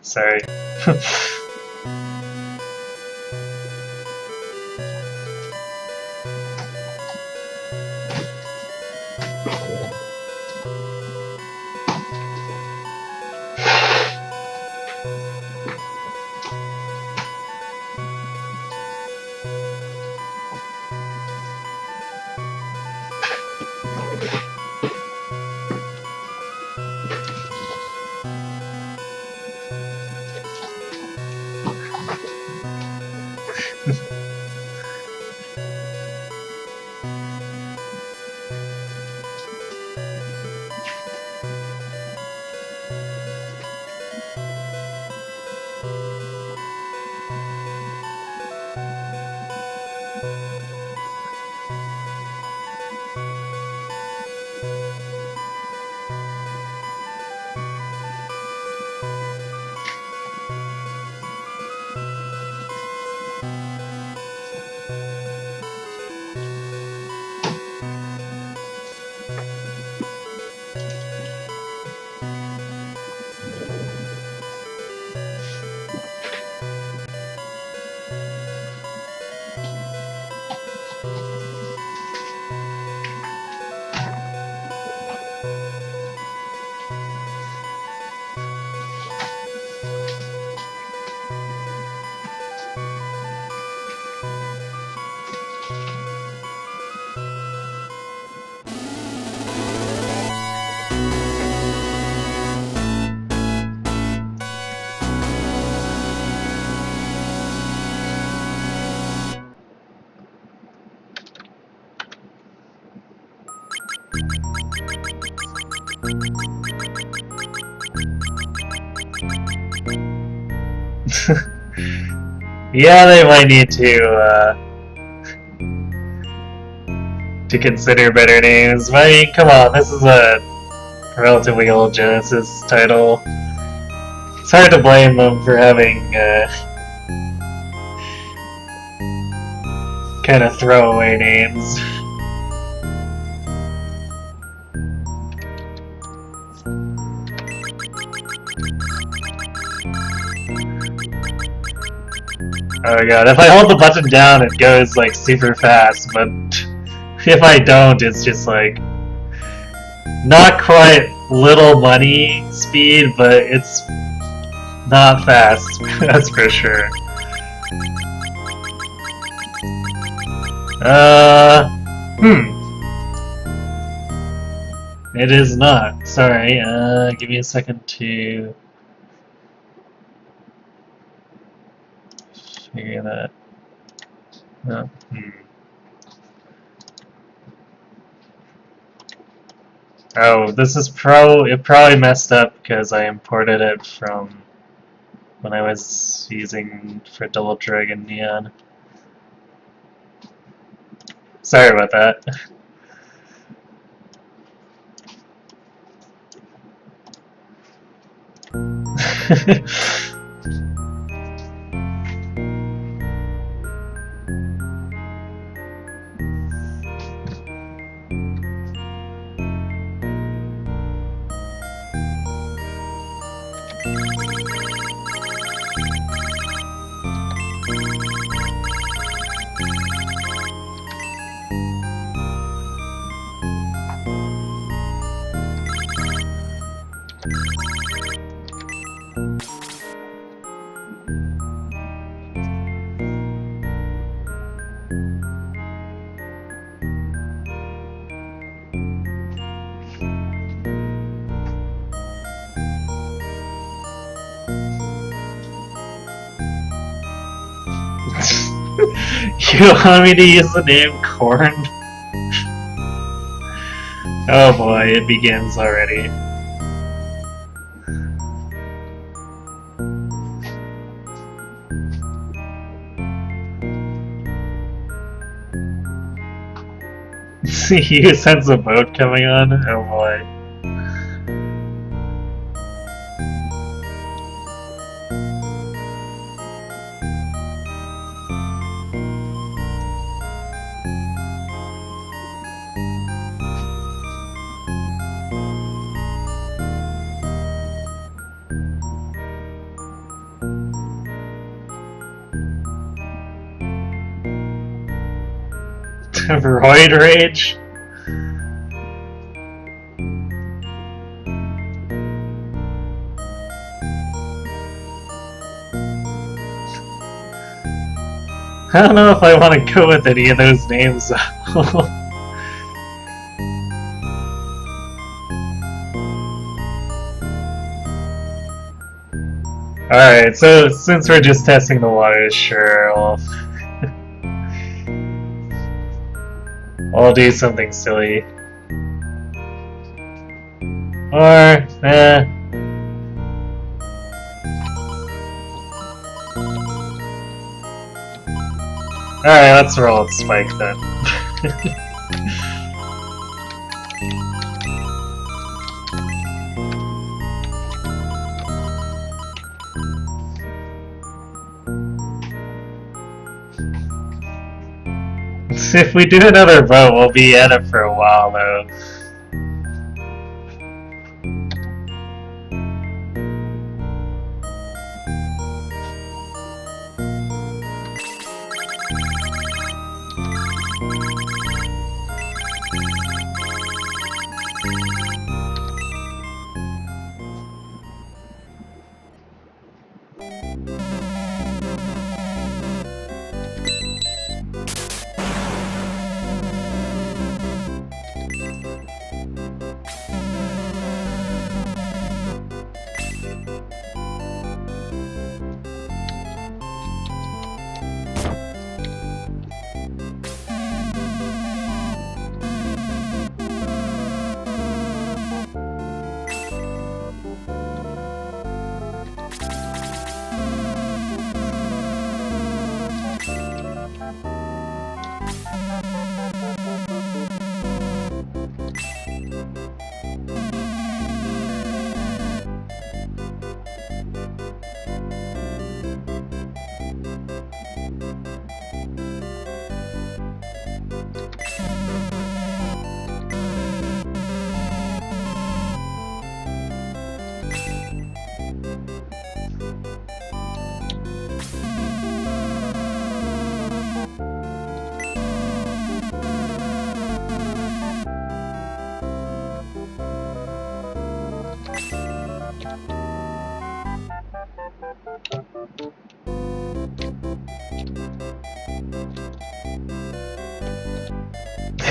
Sorry. Yeah, they might need to consider better names. I mean, come on, this is a relatively old Genesis title. It's hard to blame them for having kind of throwaway names. Oh god, if I hold the button down it goes like super fast, but if I don't it's just like not quite little money speed, but it's not fast, that's for sure. It is not. Sorry, give me a second to figure that. No. Oh, this is it probably messed up because I imported it from when I was using for Double Dragon Neon. Sorry about that. You want me to use the name Corn? Oh boy, it begins already. You sense a boat coming on? Oh boy. Roid Rage? I don't know if I want to go with any of those names. Alright, so since we're just testing the waters, sure, I'll do something silly. Or, Alright, let's roll with Spike then. If we do another vote, we'll be at it for a while though.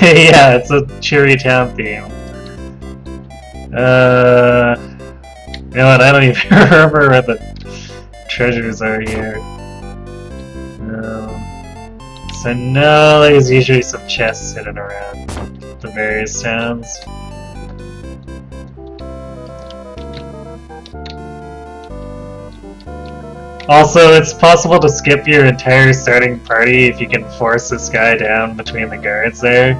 Yeah, it's a Cheery Town theme. You know what, I don't even remember where the treasures are here. So no, there's usually some chests hidden around the various towns. Also, it's possible to skip your entire starting party if you can force this guy down between the guards there.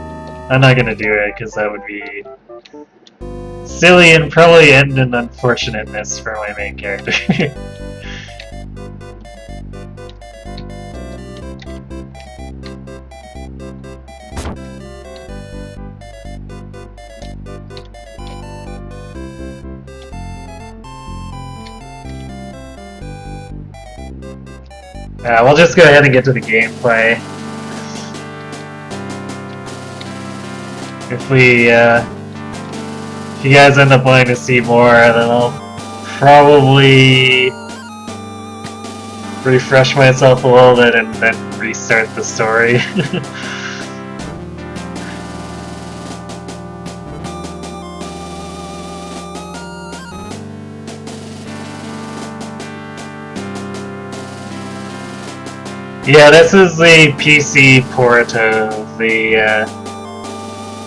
I'm not gonna do it because that would be silly and probably end in unfortunateness for my main character. We'll just go ahead and get to the gameplay. If you guys end up wanting to see more, then I'll probably refresh myself a little bit and then restart the story. Yeah, this is the PC port of the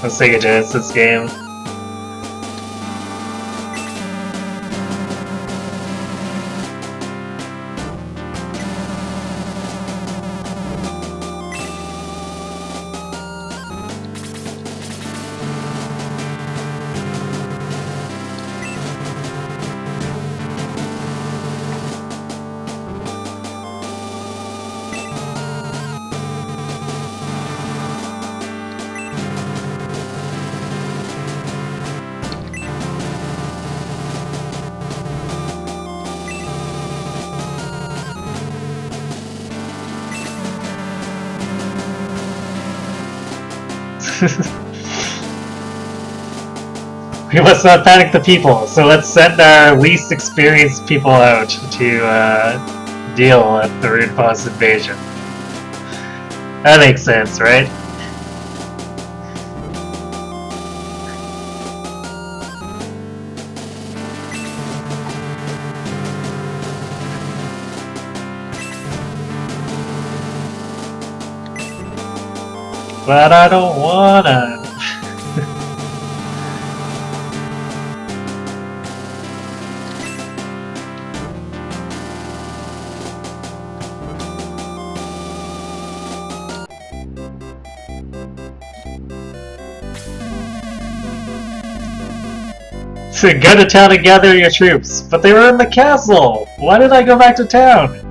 Sega Genesis game. We must not panic the people, so let's send our least experienced people out to deal with the Rune Boss invasion. That makes sense, right? But I don't wanna. So go to town and gather your troops, but they were in the castle! Why did I go back to town?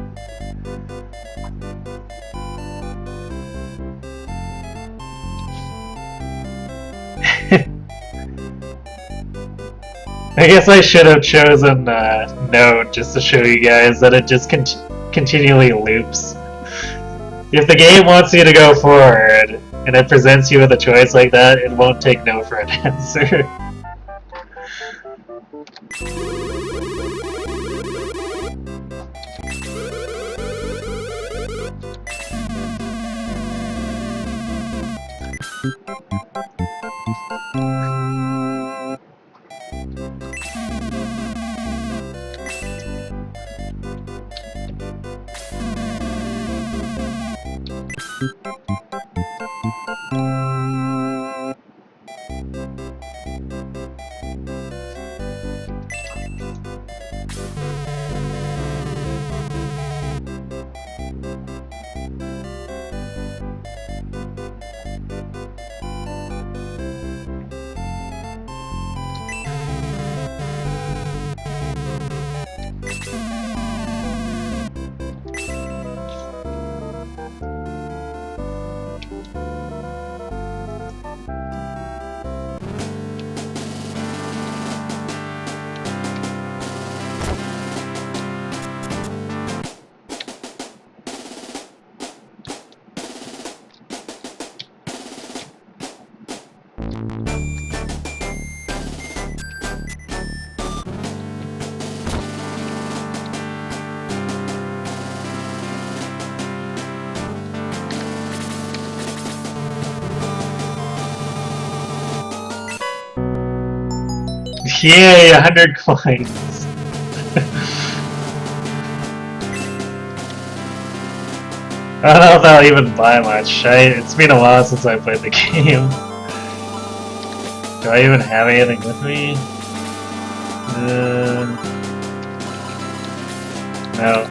I guess I should have chosen Note just to show you guys that it just continually loops. If the game wants you to go forward, and it presents you with a choice like that, it won't take no for an answer. Yay, 100 coins! I don't know if I'll even buy much. It's been a while since I played the game. Do I even have anything with me? No.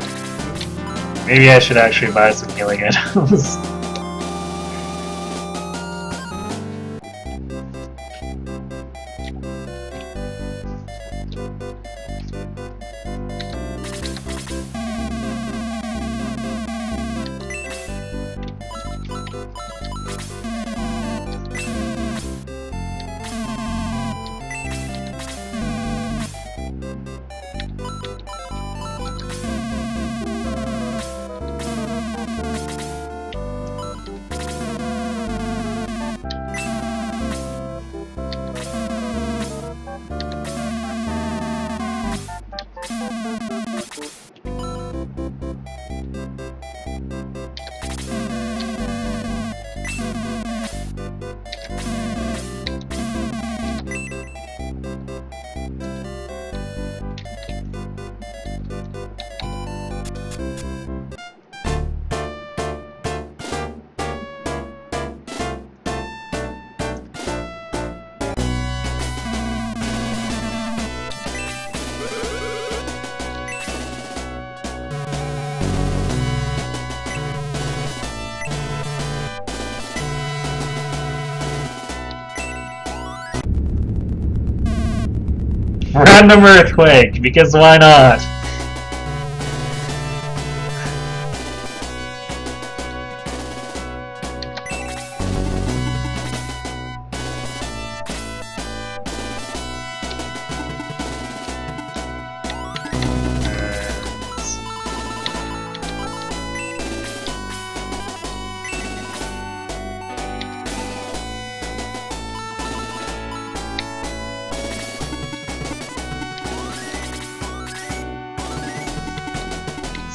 Maybe I should actually buy some healing items. Random earthquake, because why not?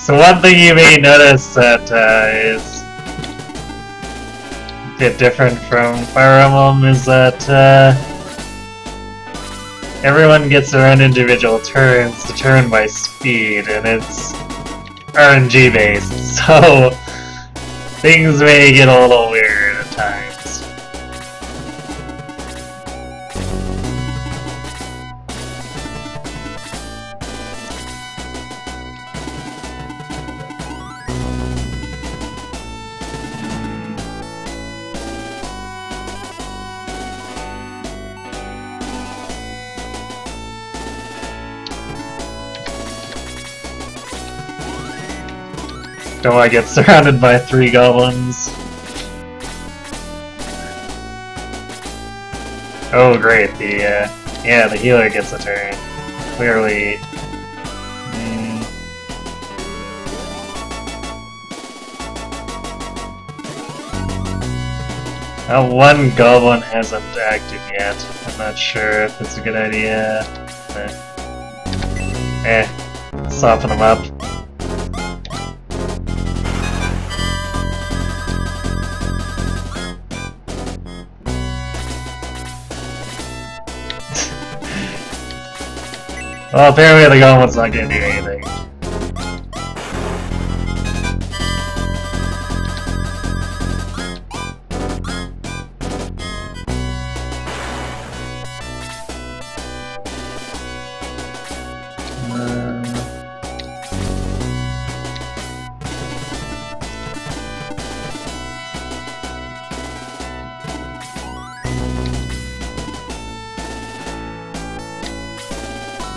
So one thing you may notice that is a bit different from Fire Emblem is that everyone gets their own individual turns determined by speed, and it's RNG based, so things may get a little weird at times. Don't want to get surrounded by 3 goblins. Oh great, the healer gets a turn. Clearly. One goblin hasn't acted yet. I'm not sure if it's a good idea. Soften them up. Well, apparently the goblin's not gonna do anything.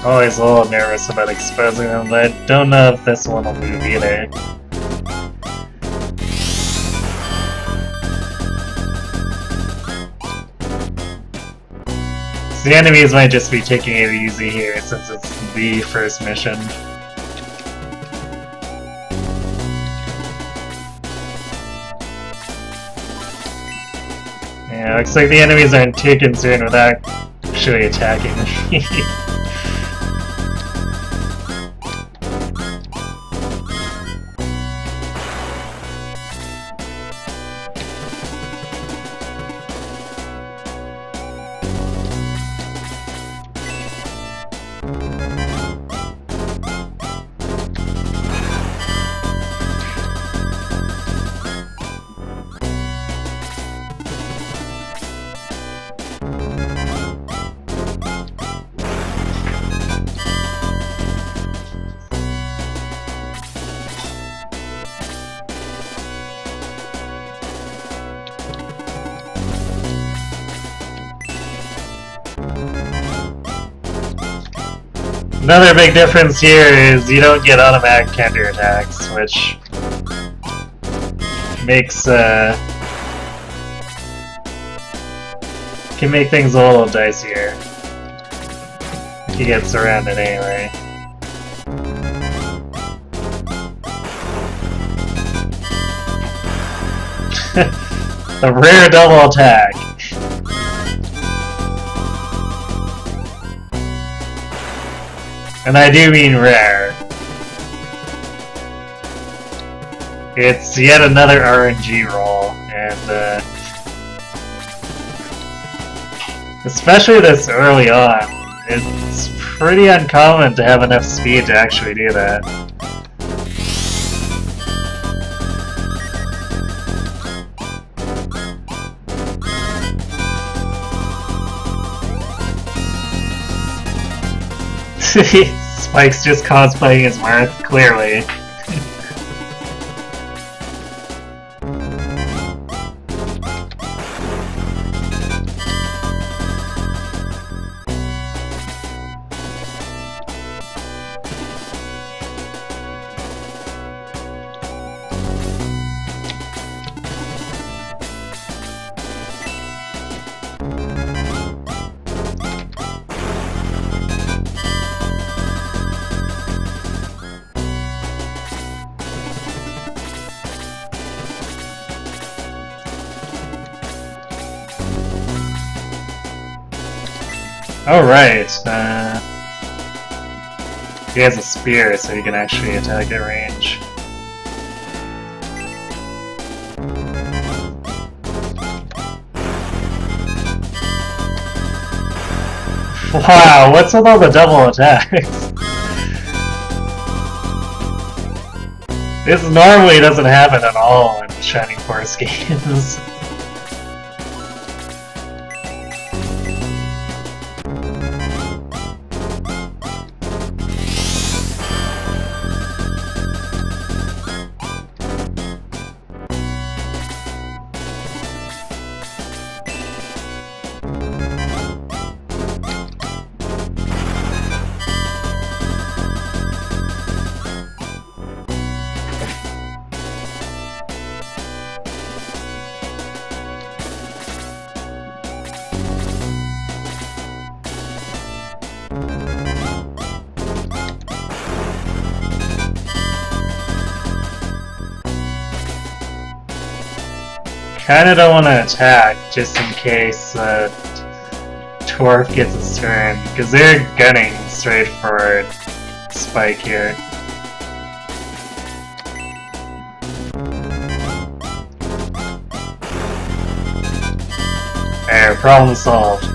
Always a little nervous about exposing them, but I don't know if this one will move either. So the enemies might just be taking it easy here since it's the first mission. Yeah, looks like the enemies aren't too concerned with actually attacking me. Another big difference here is you don't get automatic counter attacks, which makes can make things a little dicier. He gets surrounded anyway. The rare double attack. And I do mean rare. It's yet another RNG roll, and especially this early on, it's pretty uncommon to have enough speed to actually do that. Spike's just cosplaying as Marth, clearly. Alright, He has a spear, so he can actually attack at range. Wow, what's with all the double attacks? This normally doesn't happen at all in Shining Force games. Kinda don't want to attack, just in case Torf gets his turn, because they're gunning straight for Spike here. There, problem solved.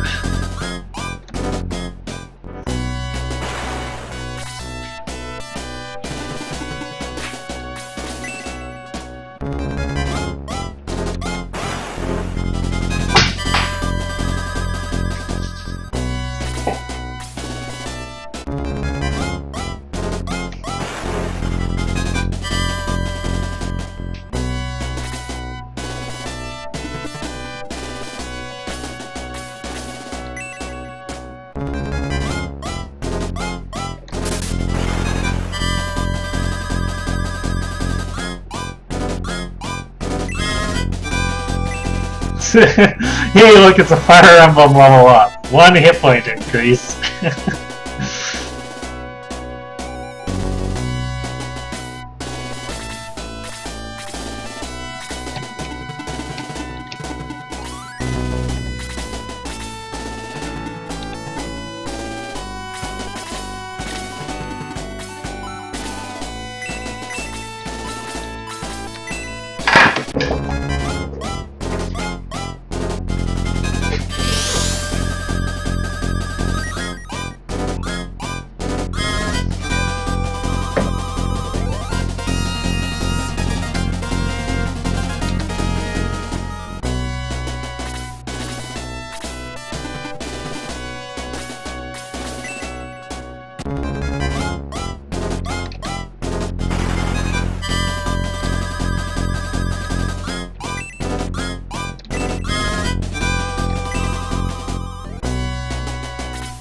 Hey, look, it's a Fire Emblem level up. 1 hit point increase.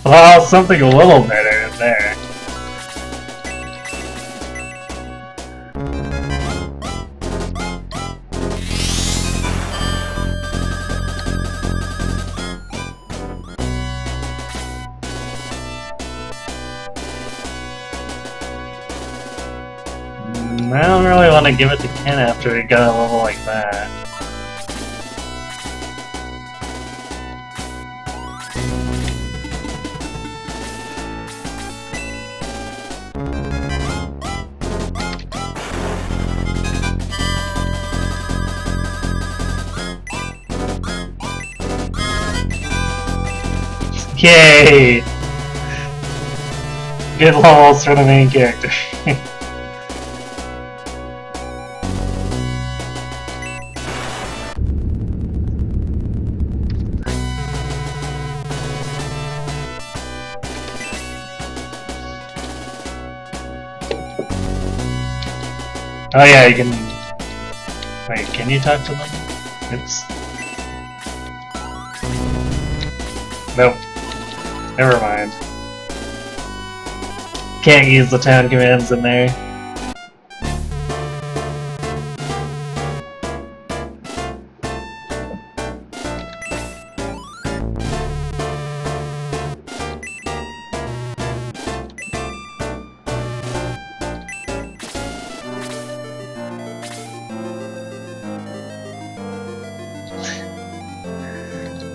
Well, something a little better in there. I don't really want to give it to Ken after he got a level like that. Yay! Good levels for the main character. Oh yeah, you can... Wait, can you talk to them? Oops. Nope. Never mind. Can't use the town commands in there.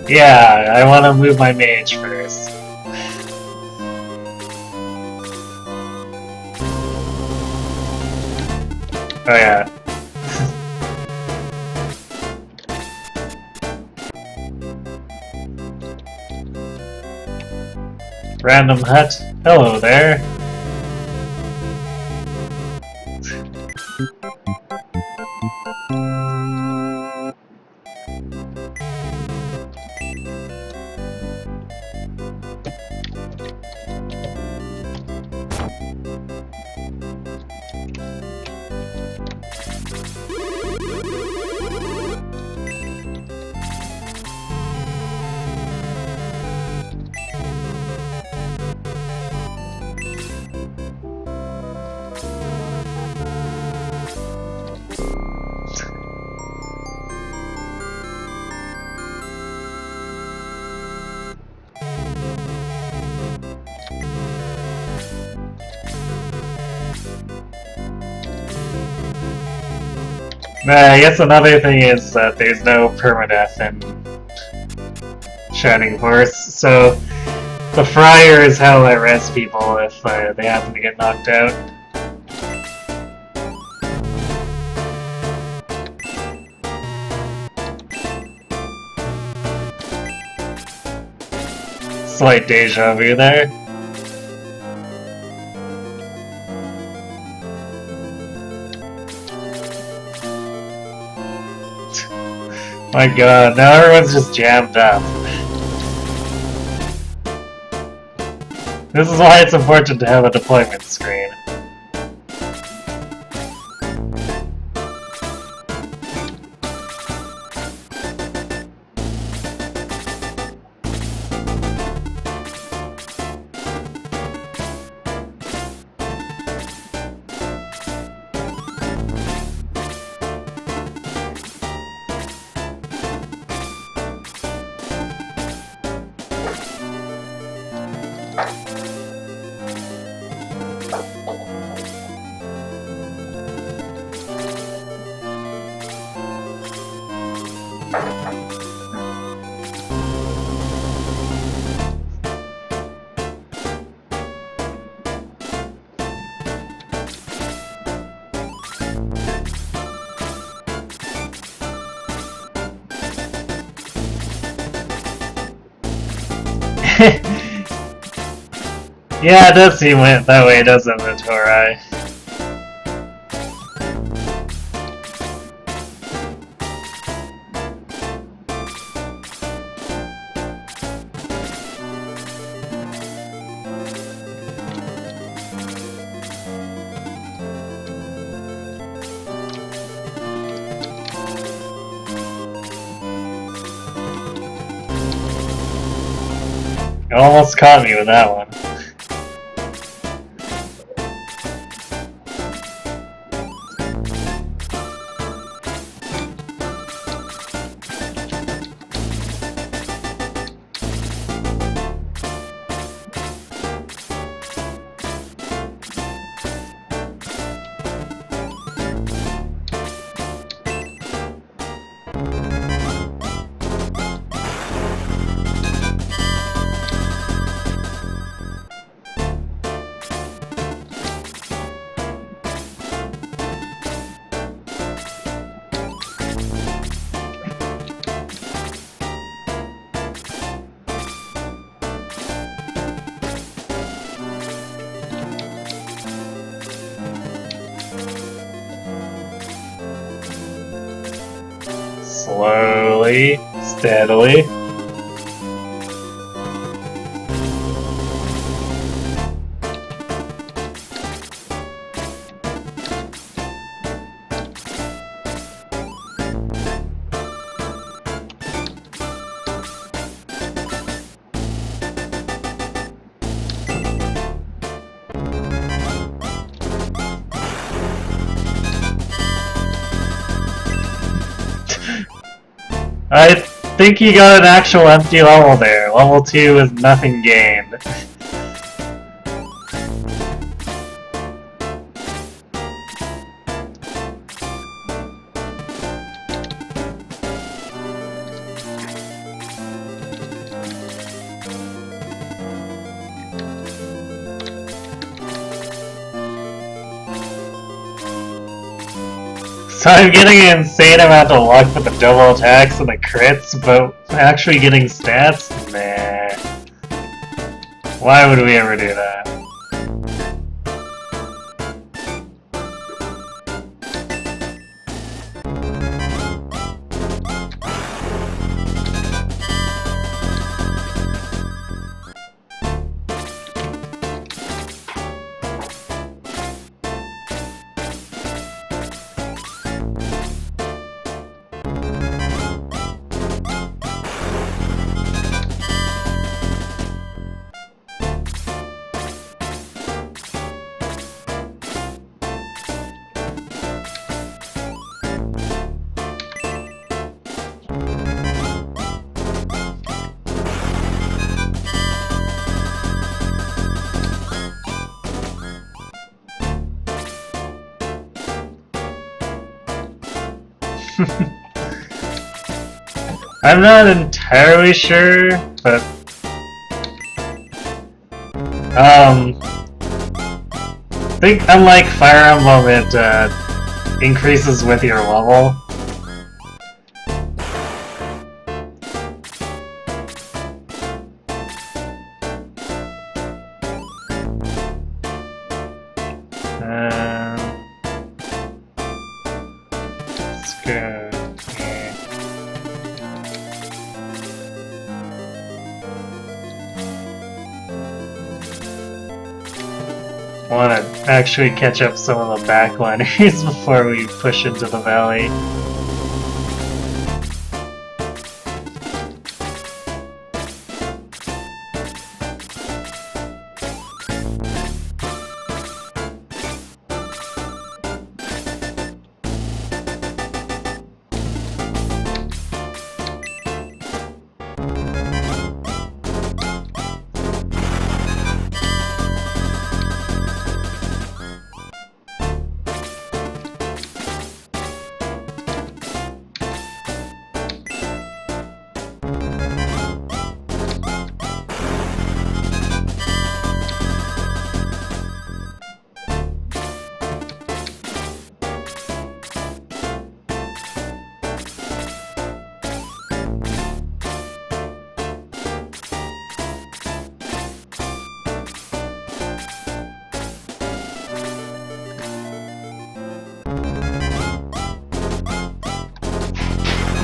Yeah, I want to move my mage first. Oh yeah. Random hut. Hello there. I guess another thing is that there's no permadeath in Shining Force, so the Friar is how I res people if they happen to get knocked out. Slight deja vu there. My god, now everyone's just jammed up. This is why it's important to have a deployment screen. Yeah, it does seem that way, doesn't it, Torai? You almost caught me with that one. Slowly, steadily. I think you got an actual empty level there. Level 2 is nothing gained. So I'm getting an insane amount of luck with the double attacks and the crits, but actually getting stats? Nah. Why would we ever do that? I'm not entirely sure, but I think unlike Fire Emblem, it increases with your level. Let's go. Want to actually catch up some of the backliners before we push into the valley.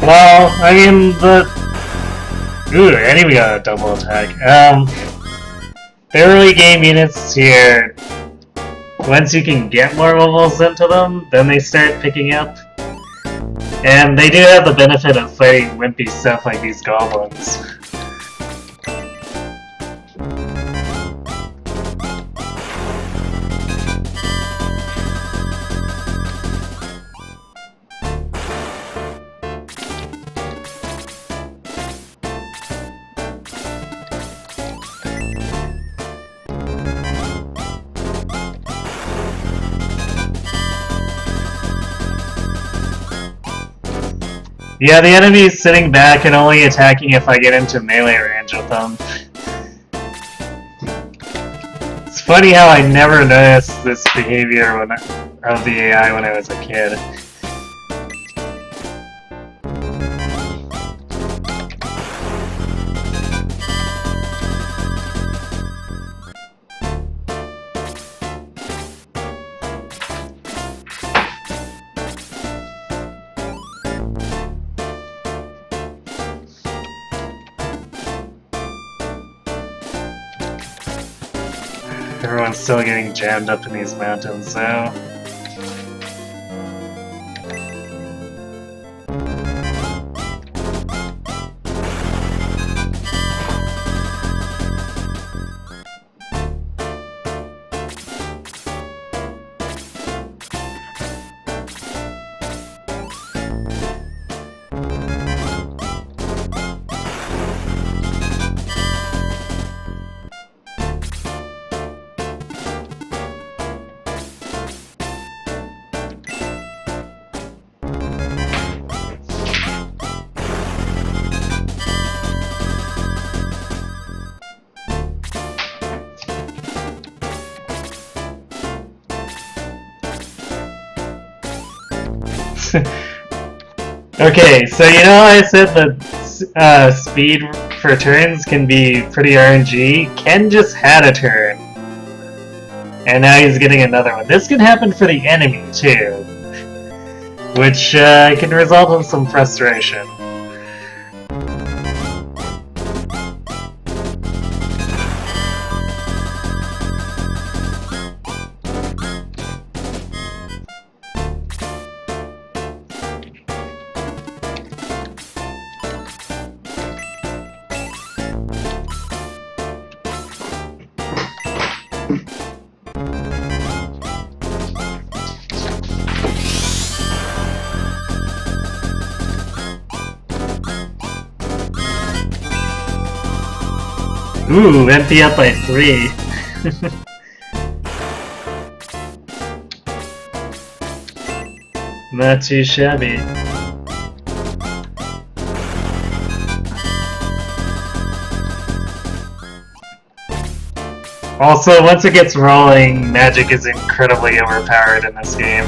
Well, I mean, Ooh, and we got a double attack. The early game units here, once you can get more levels into them, then they start picking up. And they do have the benefit of fighting wimpy stuff like these goblins. Yeah, the enemy's sitting back and only attacking if I get into melee range with them. It's funny how I never noticed this behavior of the AI when I was a kid. Everyone's still getting jammed up in these mountains now. Okay, so you know I said that speed for turns can be pretty RNG? Ken just had a turn. And now he's getting another one. This can happen for the enemy, too. Which can result in some frustration. Ooh, empty up by 3. Not too shabby. Also, once it gets rolling, magic is incredibly overpowered in this game.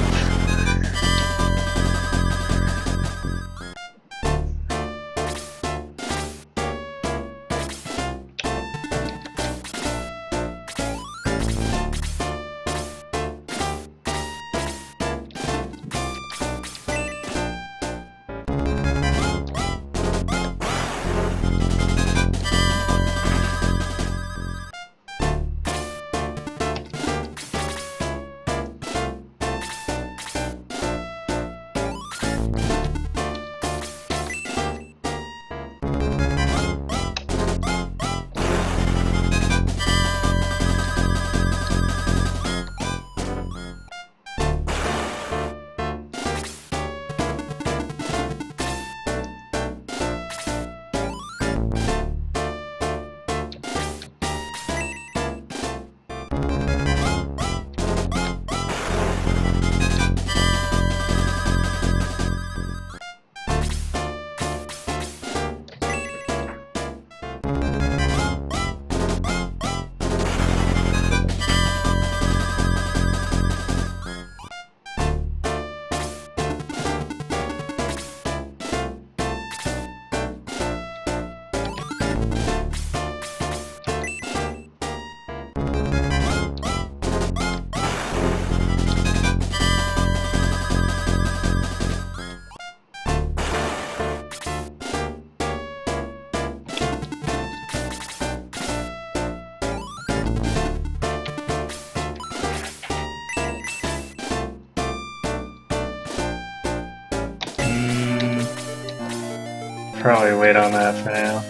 Probably wait on that for now.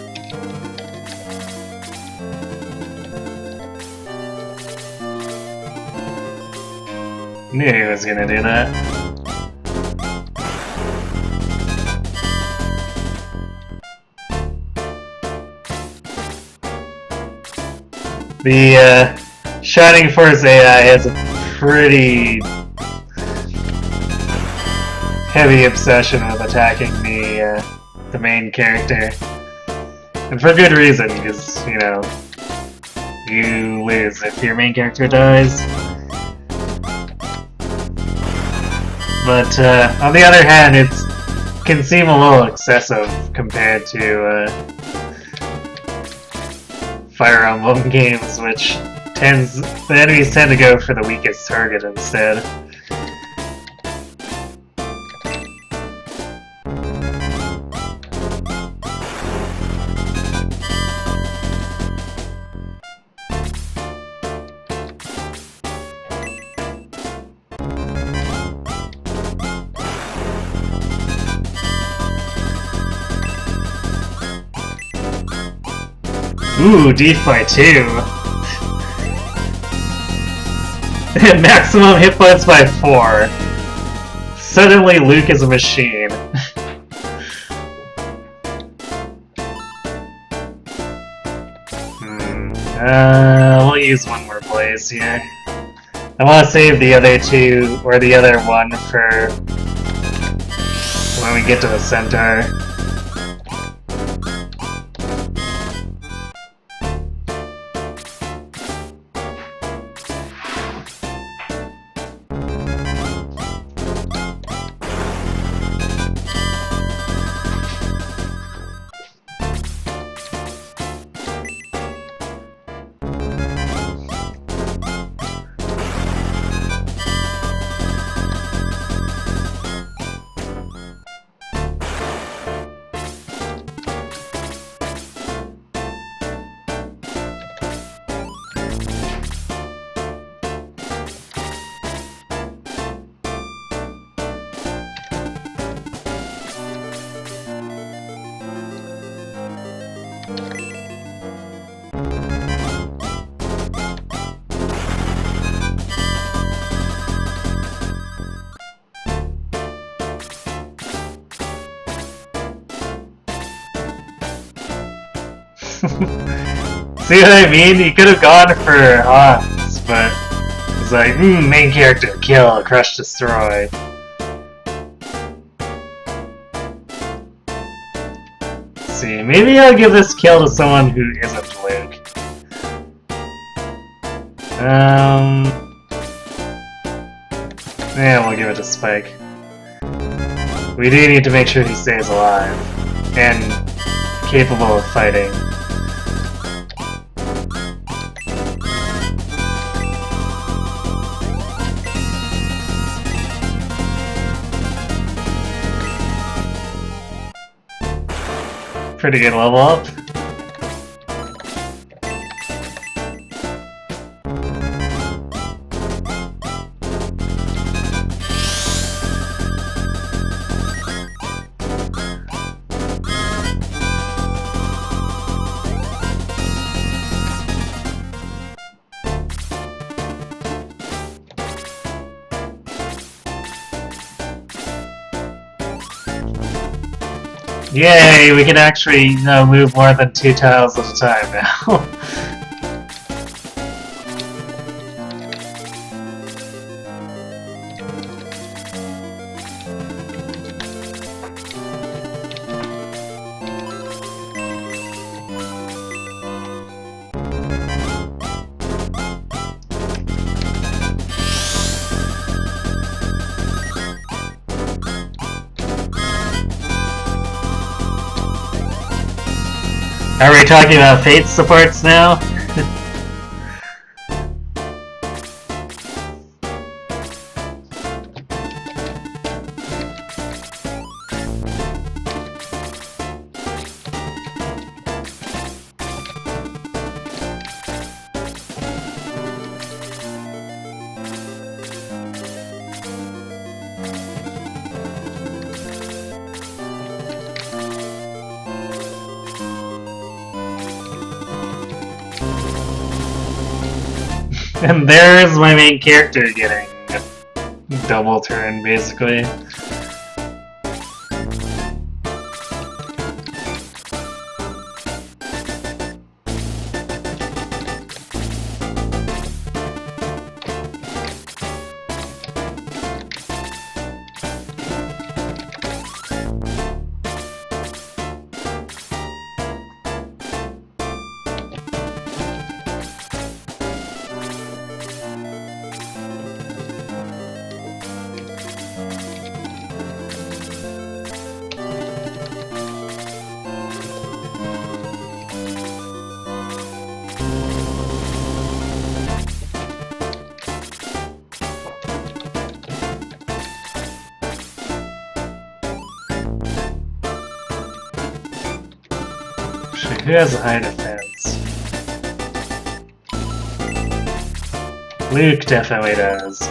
Knew he was gonna do that. The Shining Force AI has a pretty heavy obsession with attacking the main character. And for good reason, because, you know, you lose if your main character dies. But on the other hand, it can seem a little excessive compared to Fire Emblem games, which the enemies tend to go for the weakest target instead. Ooh, Deef by 2. Maximum hit points by 4. Suddenly Luke is a machine. We'll use one more blaze here. I want to save the other two, or the other one, for when we get to the centaur. See what I mean? He could have gone for Hans, but he's like, main character, kill, crush, destroy. Let's see, maybe I'll give this kill to someone who isn't Luke. Yeah, we'll give it to Spike. We do need to make sure he stays alive and capable of fighting. Pretty good level up. Yay, we can actually move more than 2 tiles at a time now. Are we talking about Fate supports now? And there's my main character getting a double turn, basically. Who has a high defense? Luke definitely does.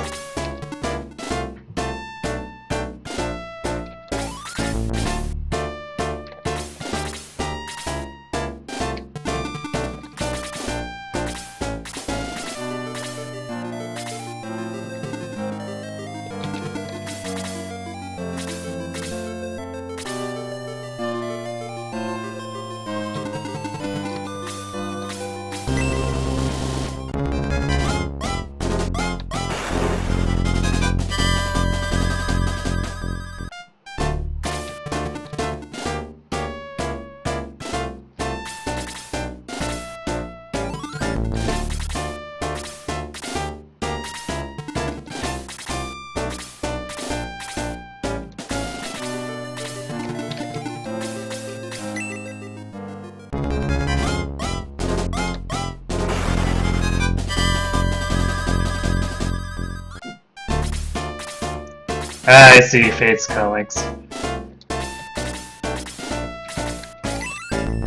I see Fate's comics.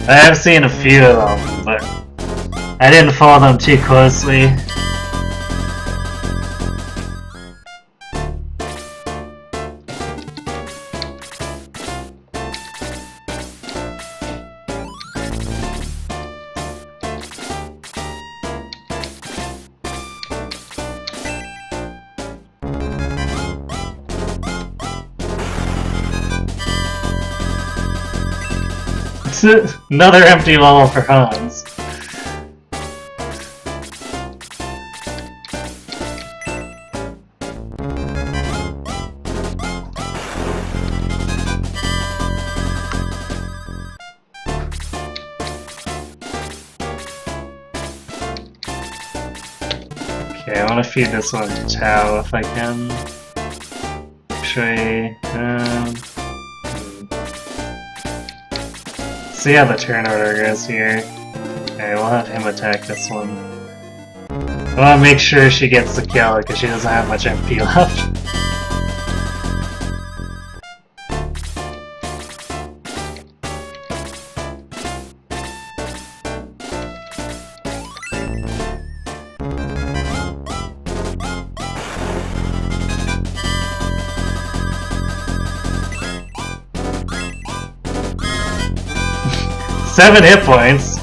I have seen a few of them, but I didn't follow them too closely. Another empty level for Hans. Okay, I want to feed this one to Tao if I can. Actually, see how the turn order goes here. Okay, we'll have him attack this one. I want to make sure she gets the kill because she doesn't have much MP left. Seven hit points.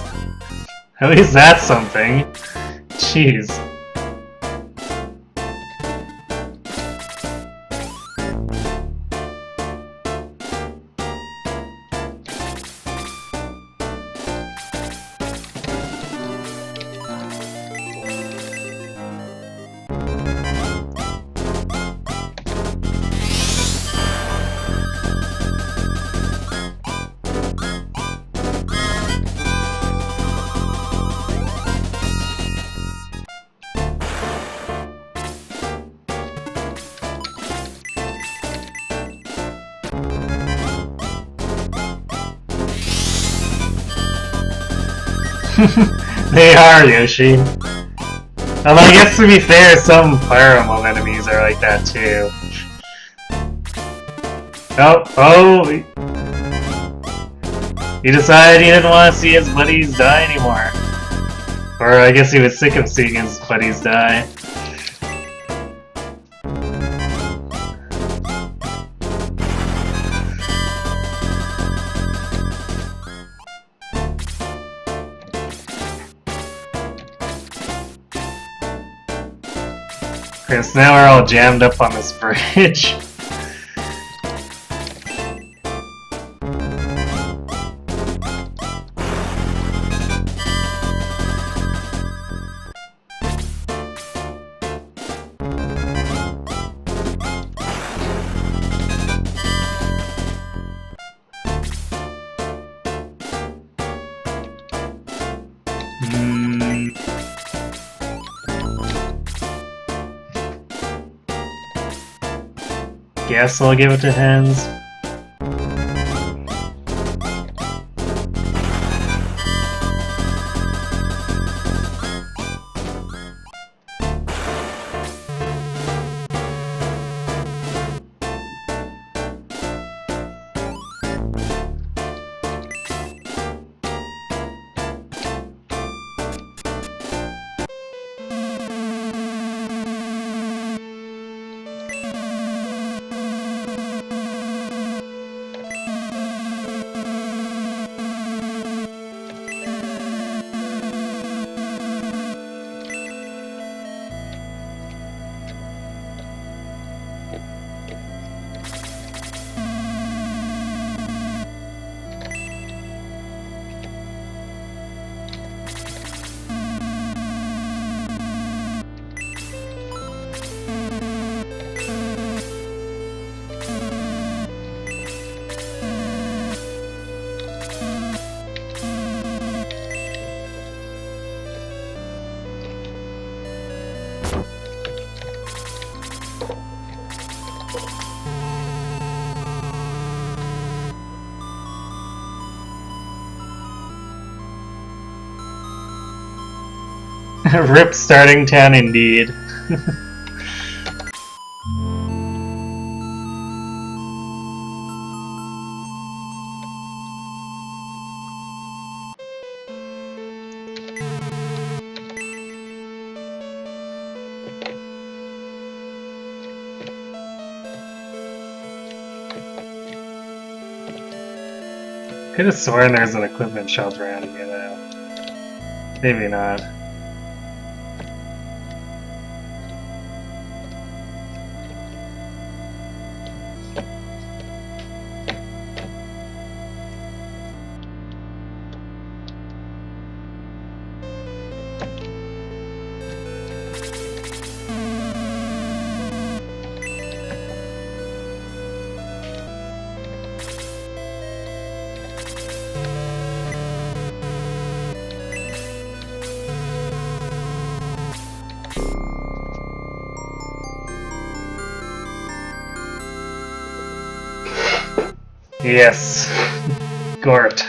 At least that's something. Jeez. They are, Yoshi. Although I guess to be fair, some Fire Emblem enemies are like that too. Oh! He decided he didn't want to see his buddies die anymore. Or I guess he was sick of seeing his buddies die. Okay, so now we're all jammed up on this bridge. Guess I'll give it to Hans. Rip starting town indeed. Could have sworn there's an equipment shelter around here though. Maybe not. Yes. Gort.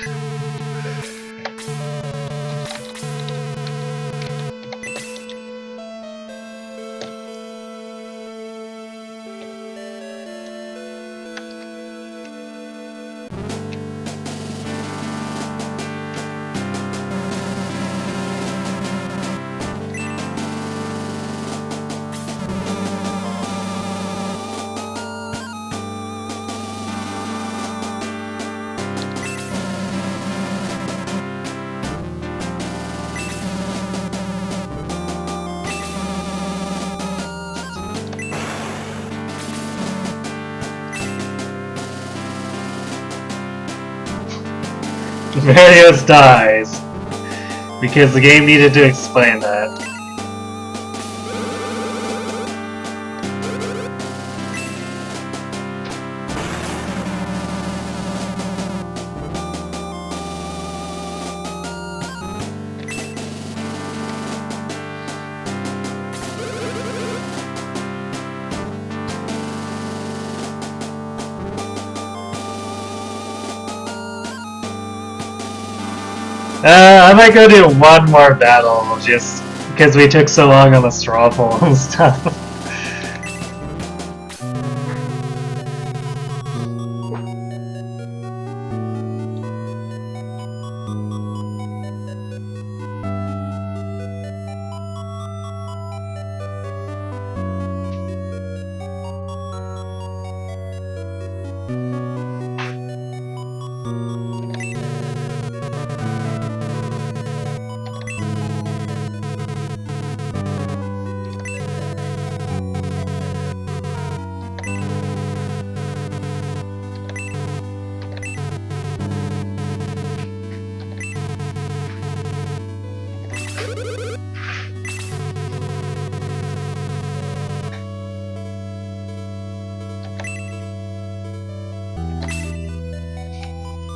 Marios dies. Because the game needed to explain that. I might go do one more battle, just because we took so long on the straw poll and stuff.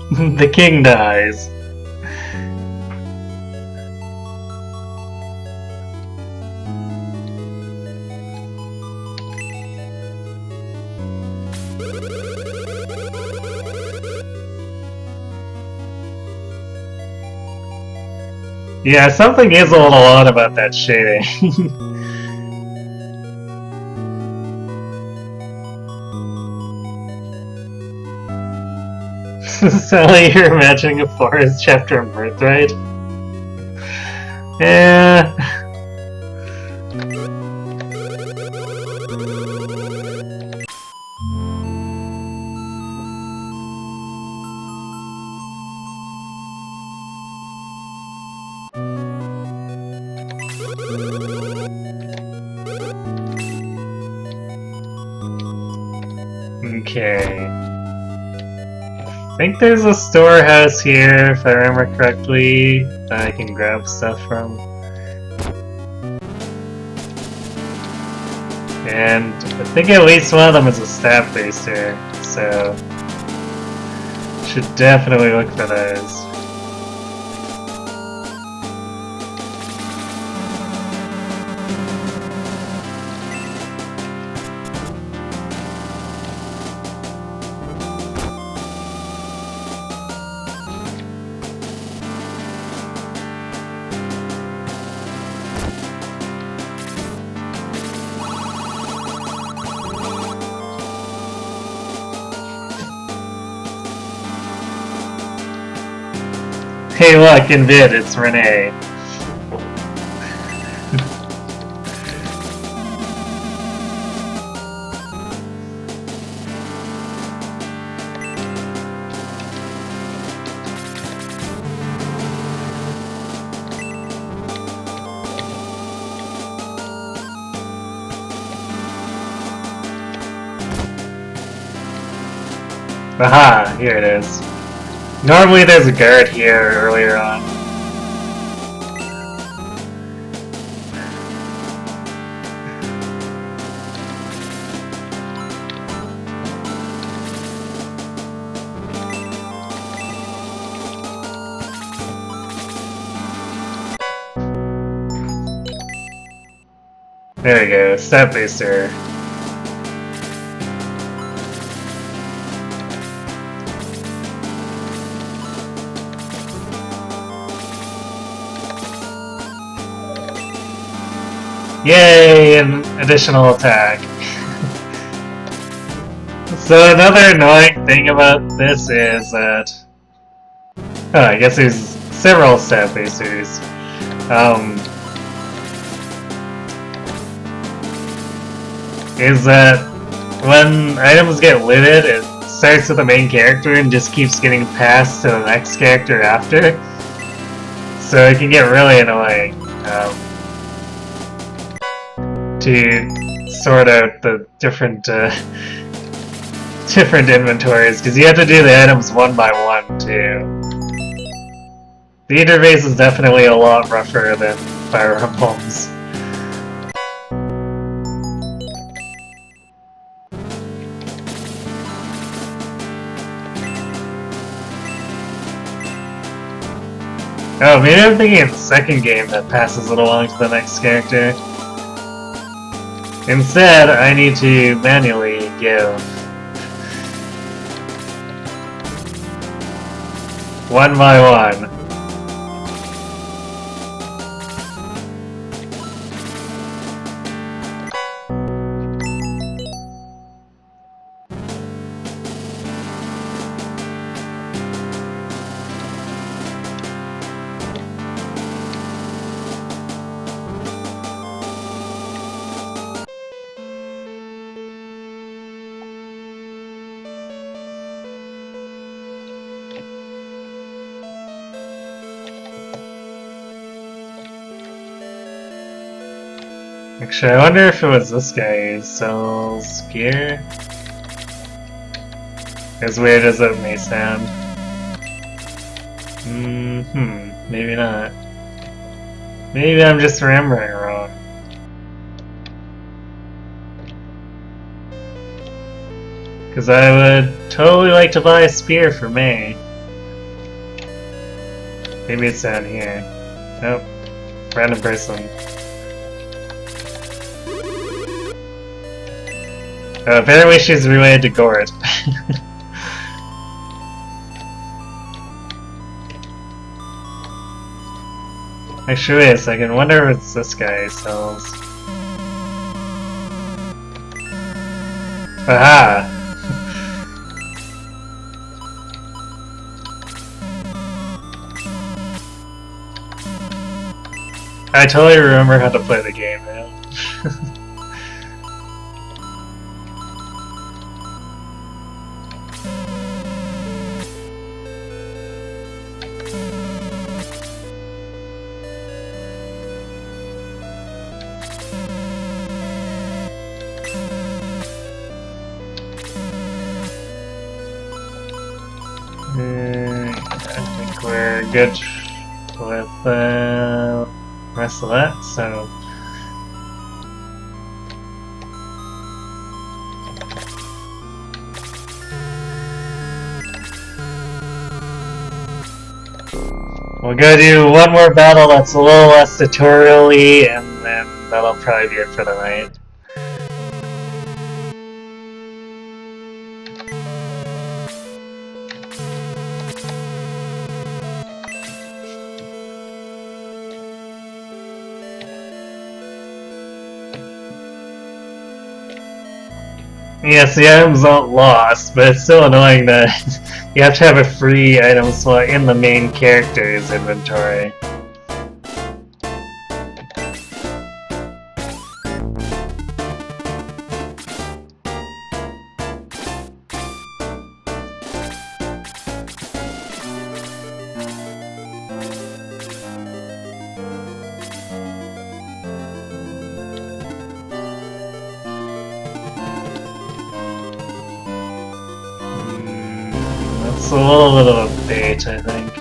The king dies. Yeah, something is a little odd about that shading. Sally, you're imagining a forest chapter in Birthright? Yeah. Okay. I think there's a storehouse here, if I remember correctly, that I can grab stuff from. And I think at least one of them is a staff baster, so should definitely look for those. Hey look, in vid, it's Renee. Aha, here it is. Normally there's a guard here earlier on. There we go, Step Booster. Yay, an additional attack. So another annoying thing about this is that... Oh, I guess there's several stat boosters. Is that when items get looted, it starts with the main character and just keeps getting passed to the next character after. So it can get really annoying to sort out the different different inventories, because you have to do the items one by one too. The interface is definitely a lot rougher than Fire Emblems. Oh, maybe I'm thinking of the second game that passes it along to the next character. Instead, I need to manually give one by one. Actually, I wonder if it was this guy who sells gear. As weird as it may sound. Maybe not. Maybe I'm just remembering wrong. Because I would totally like to buy a spear for May. Maybe it's down here. Nope. Random person. Apparently she's related to Gord. Actually, wait a second. Wonder what this guy sells. Aha! I totally remember how to play the game now. I think we're good with the rest of that, so... We'll go do one more battle that's a little less tutorial-y, and then that'll probably be it for the night. Yes, the items aren't lost, but it's still annoying that you have to have a free item slot in the main character's inventory. It's a little bit of a bait, I think.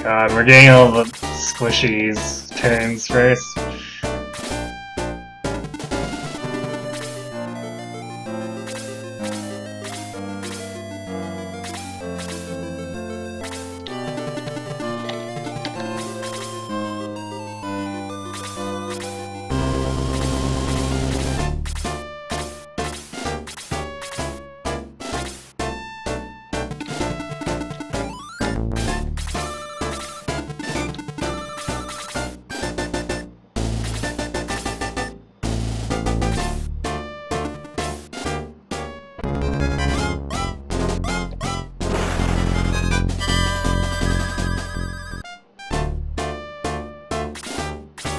God, we're getting all the squishies turns first.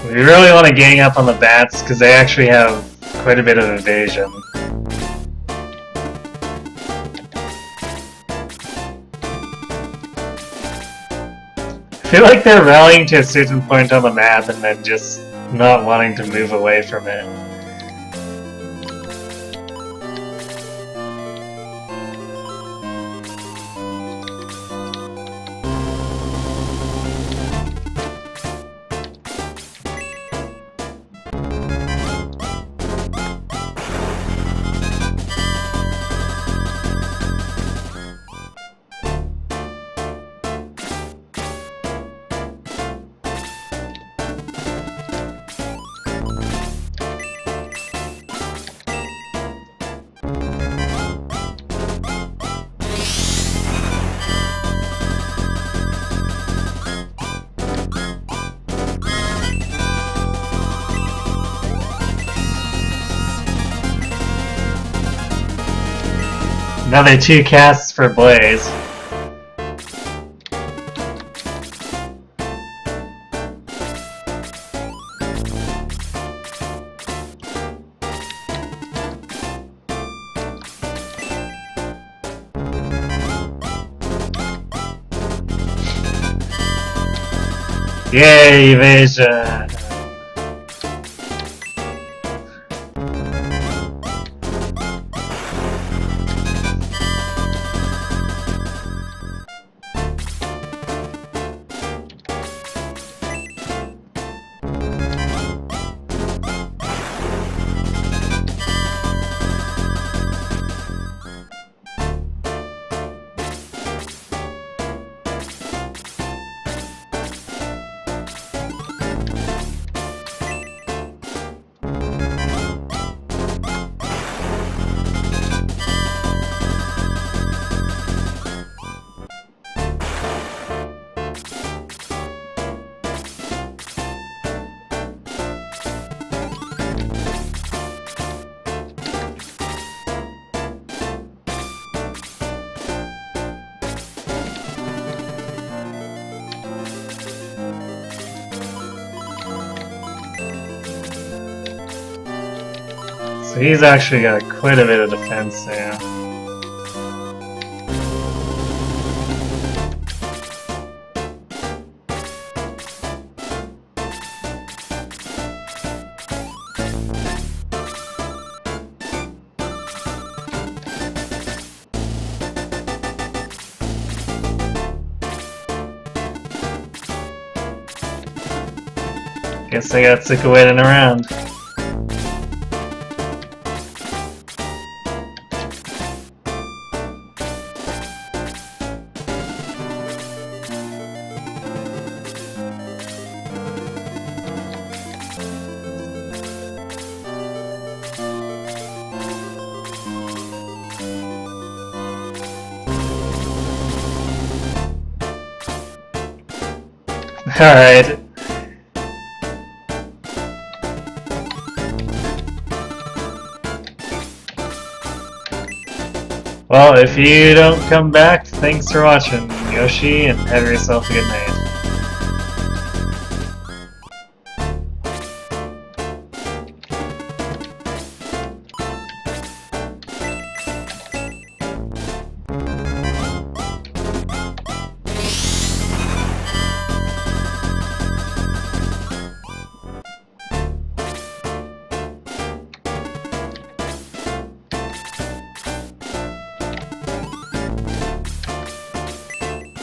We really want to gang up on the bats because they actually have quite a bit of evasion. I feel like they're rallying to a certain point on the map and then just not wanting to move away from it. Another 2 casts for Blaze. Yay, evasion! So he's actually got quite a bit of defense there. Guess I got sick of waiting around. Alright. Well, if you don't come back, thanks for watching, Yoshi, and have yourself a good night.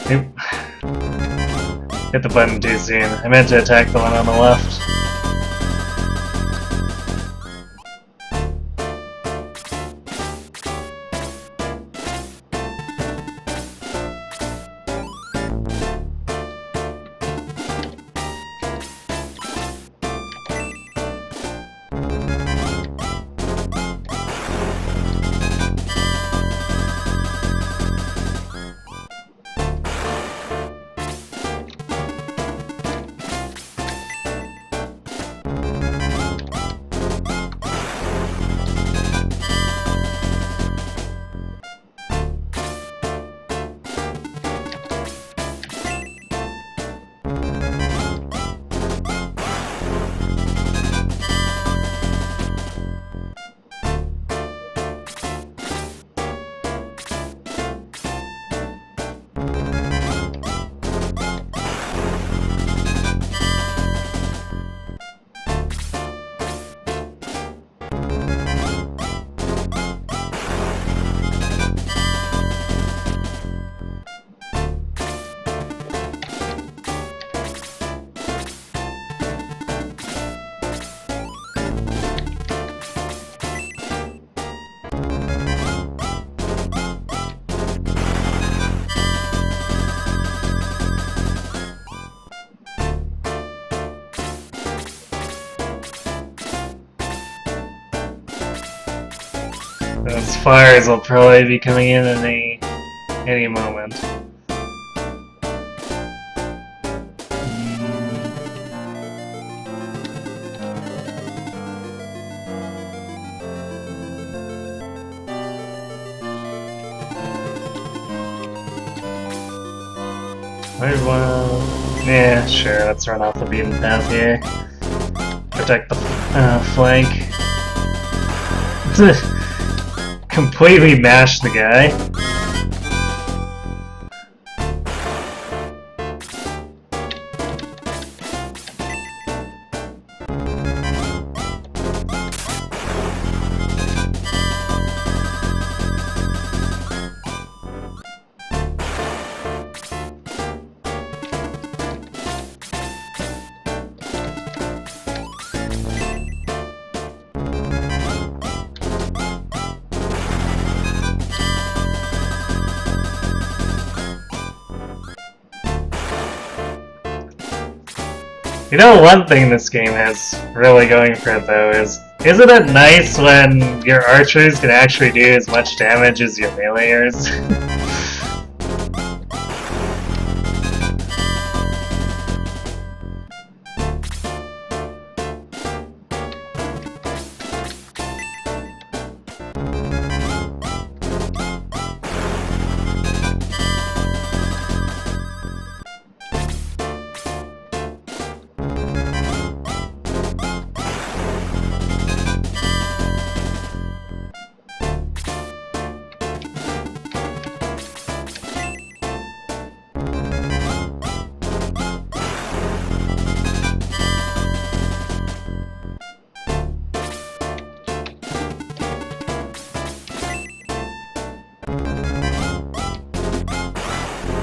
Nope. Hit the button too soon. I meant to attack the one on the left. Those fires will probably be coming in any moment. Yeah, sure, let's run off the beaten path here. Protect the flank. Completely mashed the guy. You know, one thing this game has really going for it, though, is isn't it nice when your archers can actually do as much damage as your meleeers?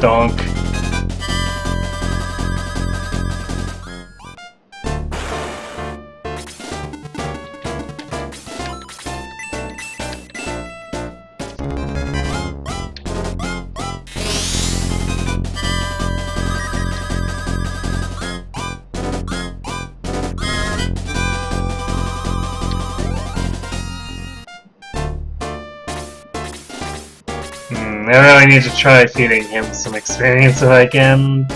Donk. I really need to try feeding him some experience if I can.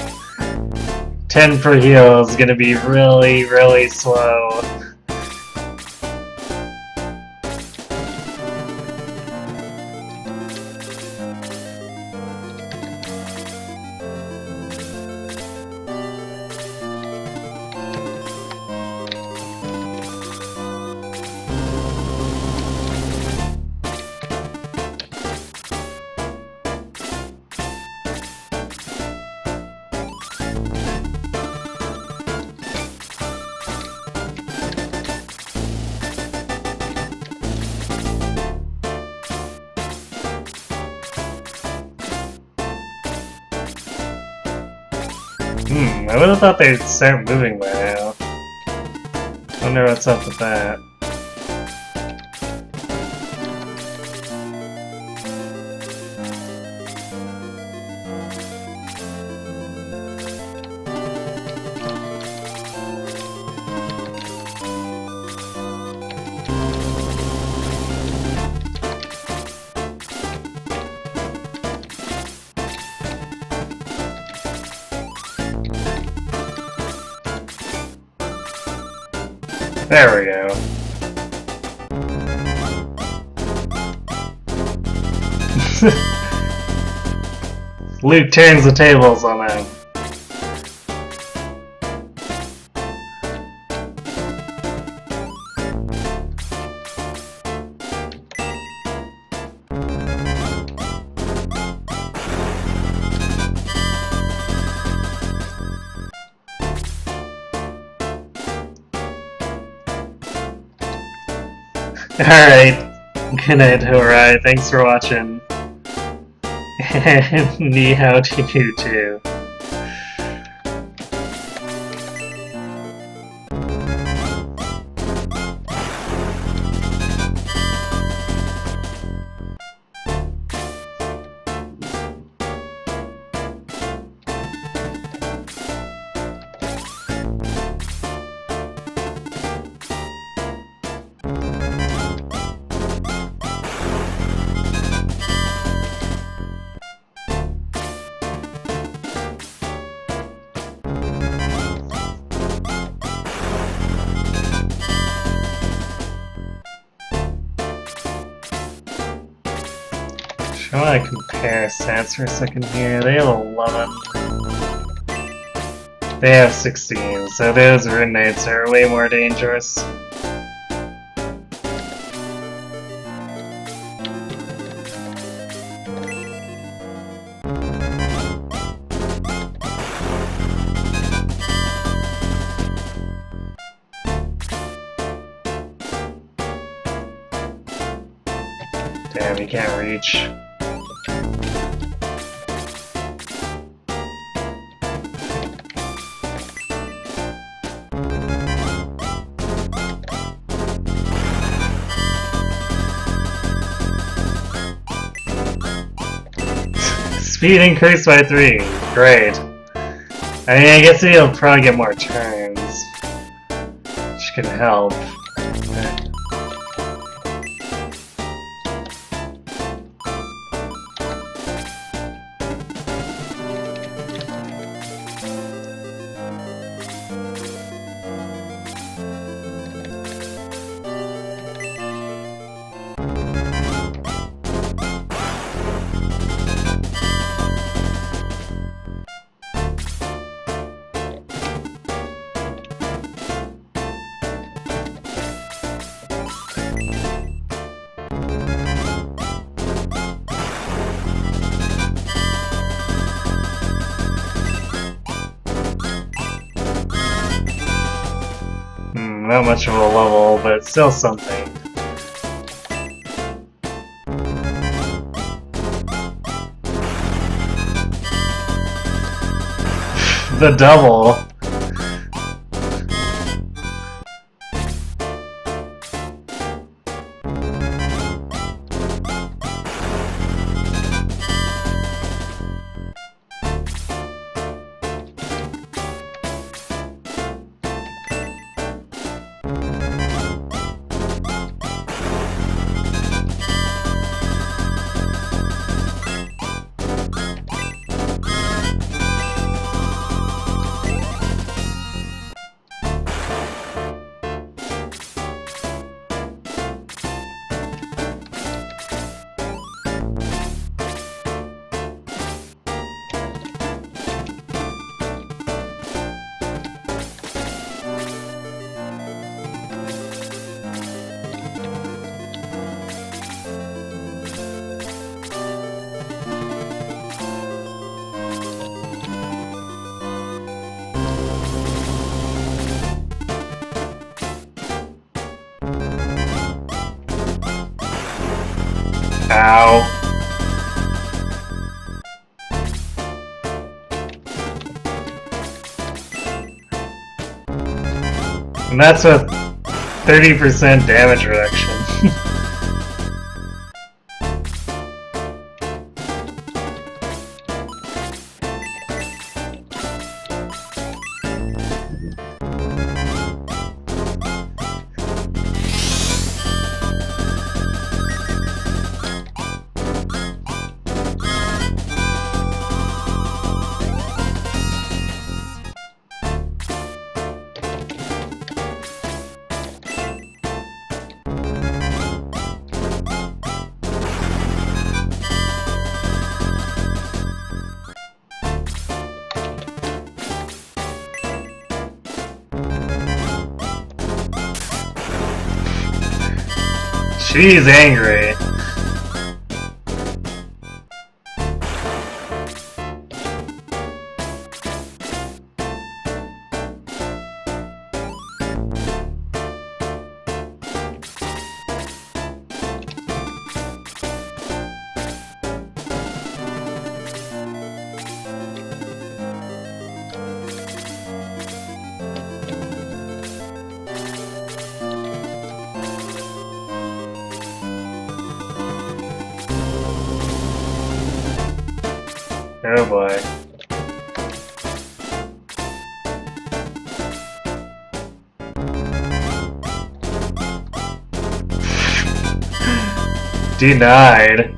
10 per heal is gonna be really, really slow. I would have thought they'd start moving by now. Wonder what's up with that. There we go. Luke turns the tables on him. Alright. Good night, Horai. Thanks for watching. And ni hao to you too. I want to compare stats for a second here. They have 11. They have 16, so those Rune Knights are way more dangerous. Damn, you can't reach. Speed increased by 3. Great. I mean, I guess he'll probably get more turns, which can help. Not much of a level, but still something. The double. Ow. And that's with 30% damage reduction. She's angry. Oh boy. Denied.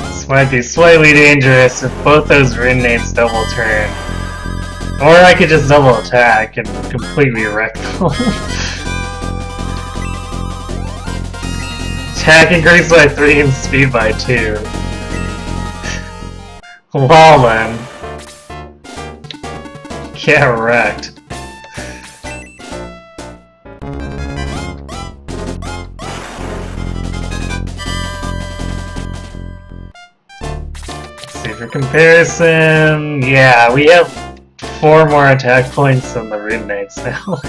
This might be slightly dangerous if both those rune names double turn. Or I could just double attack and completely wreck them. Attack increase by 3 and speed by 2. Well then. Get wrecked. See, for comparison, yeah, we have 4 more attack points than the Rune Knights now.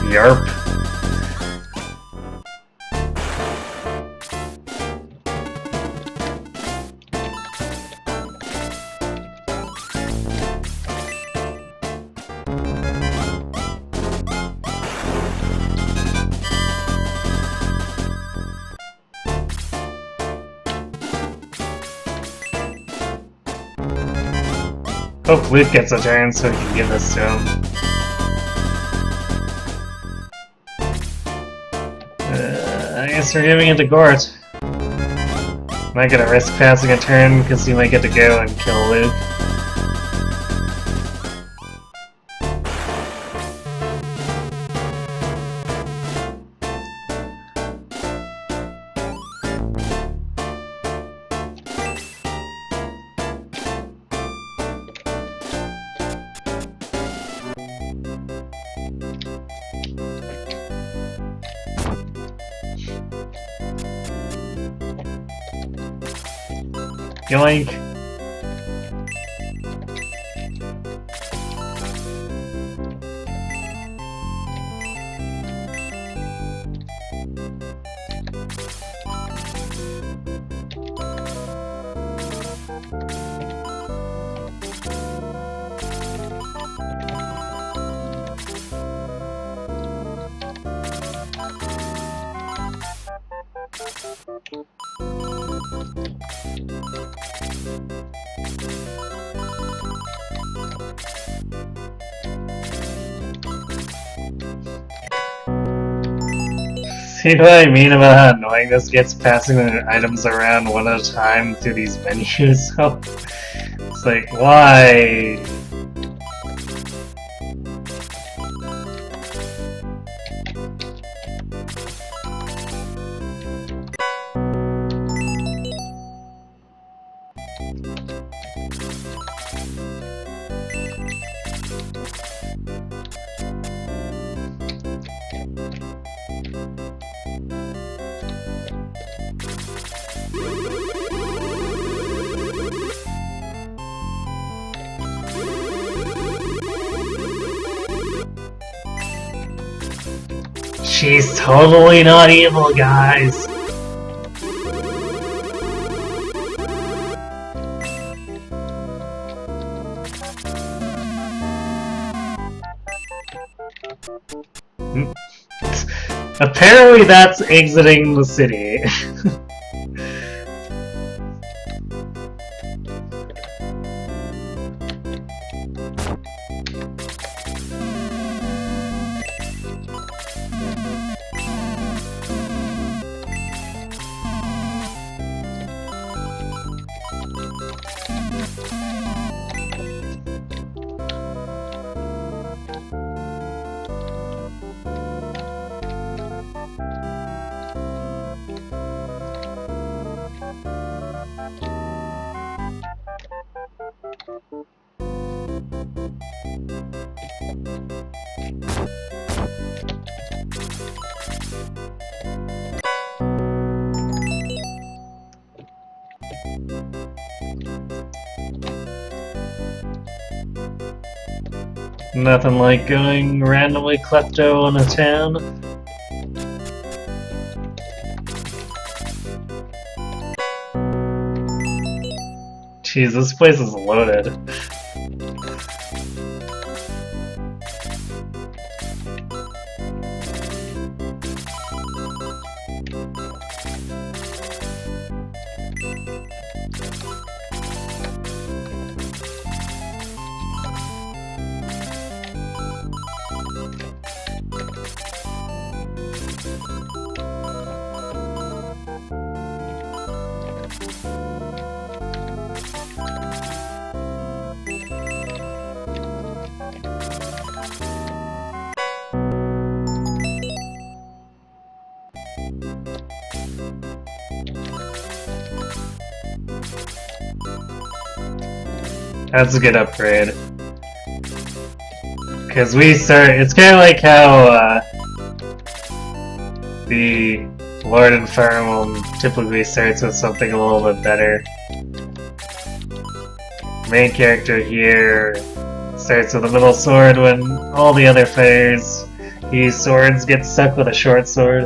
Yarp. Hope Luke gets a turn so we can give this to him. I guess we're giving it to Gort. Might gonna risk passing a turn because he might get to go and kill Luke. Yoink. See what I mean about how annoying this gets, passing the items around one at a time through these menus? It's like, why? She's totally not evil, guys! Apparently that's exiting the city. Nothing like going randomly klepto in a town. Jeez, this place is loaded. That's a good upgrade. Because it's kind of like how the Lord Infernal typically starts with something a little bit better. Main character here starts with a middle sword when all the other fighters use swords get stuck with a short sword.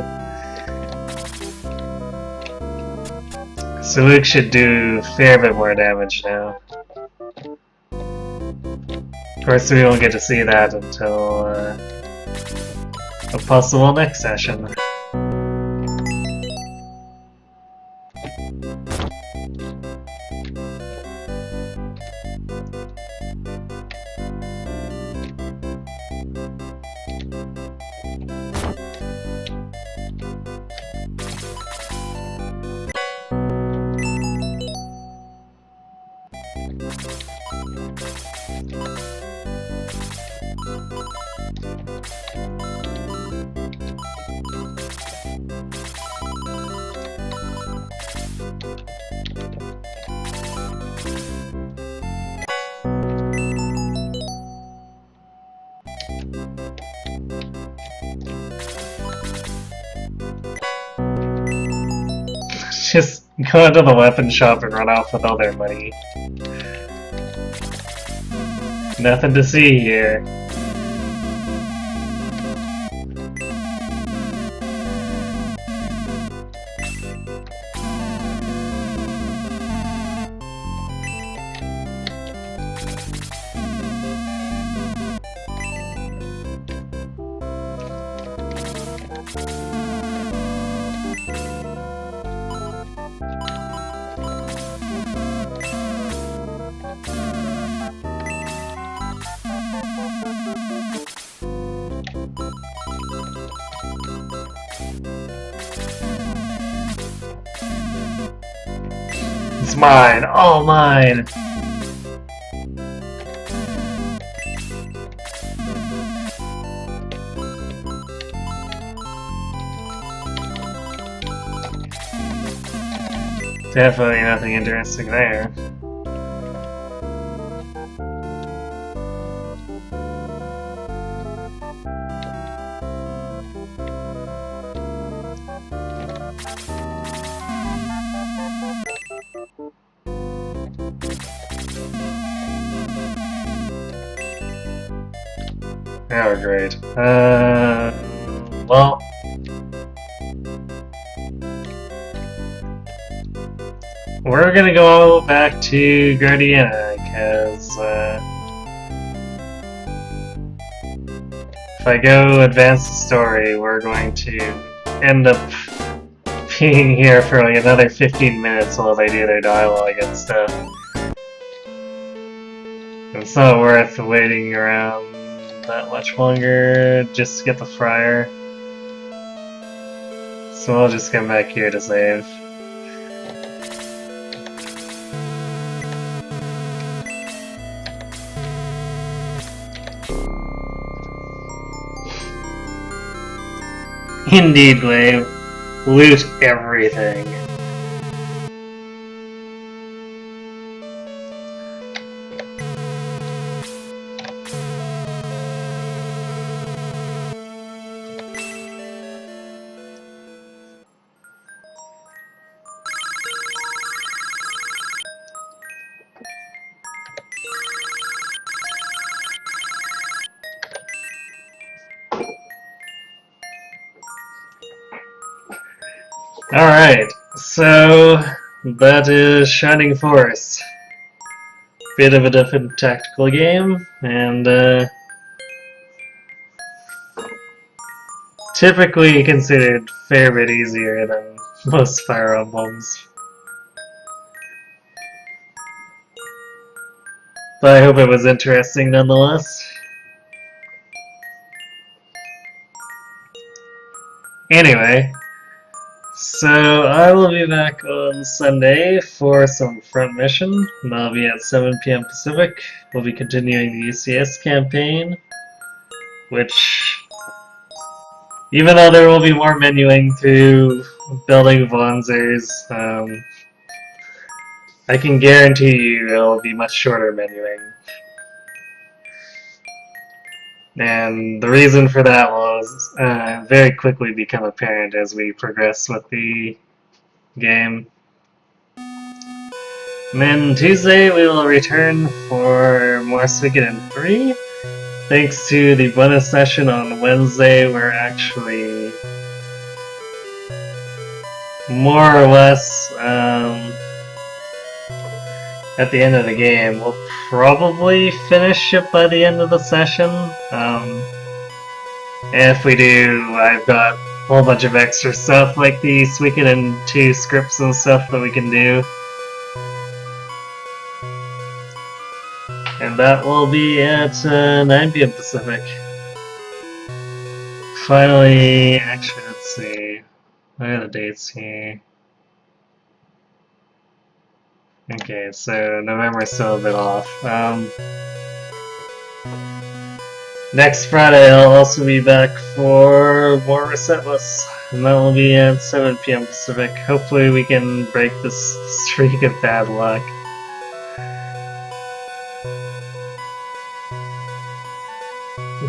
So Luke should do a fair bit more damage now. Of course, we won't get to see that until a possible next session. Just Go into the weapon shop and run off with all their money. Nothing to see here. It's mine, all mine. Definitely nothing interesting there. Oh, great. Well. We're gonna go back to Guardiana, because, if I go advance the story, we're going to end up being here for like another 15 minutes while they do their dialogue and stuff. It's not worth waiting around that much longer just to get the friar. So I'll just come back here to save. Indeed, Glaive. Loot everything. Alright, so that is Shining Force. Bit of a different tactical game, and typically considered a fair bit easier than most Fire Emblems. But I hope it was interesting nonetheless. Anyway, so I will be back on Sunday for some front mission. That'll be at 7 PM Pacific. We'll be continuing the UCS campaign, which, even though there will be more menuing through building Vonzers, I can guarantee you it'll be much shorter menuing. And the reason for that was very quickly become apparent as we progress with the game. And then Tuesday we will return for more Suikoden 3. Thanks to the bonus session on Wednesday, we're actually more or less at the end of the game. We'll probably finish it by the end of the session. If we do, I've got a whole bunch of extra stuff like the Suikoden 2 scripts and stuff that we can do. And that will be at 9 PM Pacific. Finally, actually, let's see. What are the dates here? Okay, so November's still a bit off. Next Friday I'll also be back for more Resetless, and that will be at 7 PM Pacific. Hopefully we can break this streak of bad luck.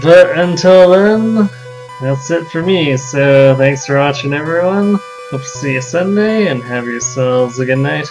But until then, that's it for me, so thanks for watching everyone. Hope to see you Sunday, and have yourselves a good night.